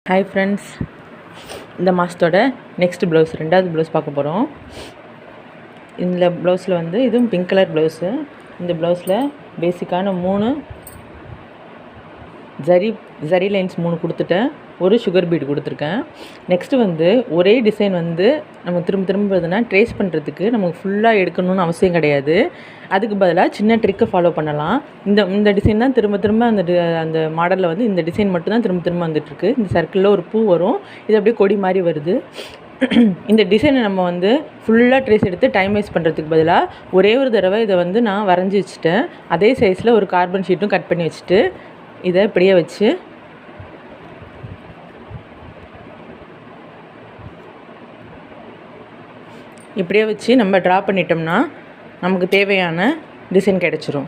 Hi friends, இந்த மாதத்தோட next blouse ரெண்டாவது ப்ளவுஸ் பார்க்க போகிறோம். இந்த ப்ளவுஸில் வந்து இதுவும் பிங்க் கலர் ப்ளவுஸு. இந்த ப்ளவுஸில் பேசிக்கான 3 ஜரி லைன்ஸ் 3 கொடுத்துட்டேன், ஒரு சுகர் பீட் கொடுத்துருக்கேன். நெக்ஸ்ட்டு வந்து ஒரே டிசைன் வந்து நம்ம திரும்புறதுனா ட்ரேஸ் பண்ணுறதுக்கு நமக்கு ஃபுல்லாக எடுக்கணும்னு அவசியம் கிடையாது. அதுக்கு பதிலாக சின்ன ட்ரிக்கை ஃபாலோ பண்ணலாம். இந்த டிசைன் தான் திரும்ப அந்த மாடலில் வந்து இந்த டிசைன் மட்டும்தான் திரும்ப வந்துட்டுருக்கு. இந்த சர்க்கிளில் ஒரு பூ வரும், இது அப்படியே கொடி மாதிரி வருது. இந்த டிசைனை நம்ம வந்து ஃபுல்லாக ட்ரேஸ் எடுத்து டைம் வேஸ்ட் பண்ணுறதுக்கு பதிலாக ஒரே ஒரு தடவை இதை வந்து நான் வரைஞ்சி வச்சுட்டேன். அதே சைஸில் ஒரு கார்பன் ஷீட்டும் கட் பண்ணி வச்சுட்டு இதை இப்படியே வச்சு நம்ம ட்ரா பண்ணிட்டோம்னா நமக்கு தேவையான டிசைன் கிடச்சிரும்.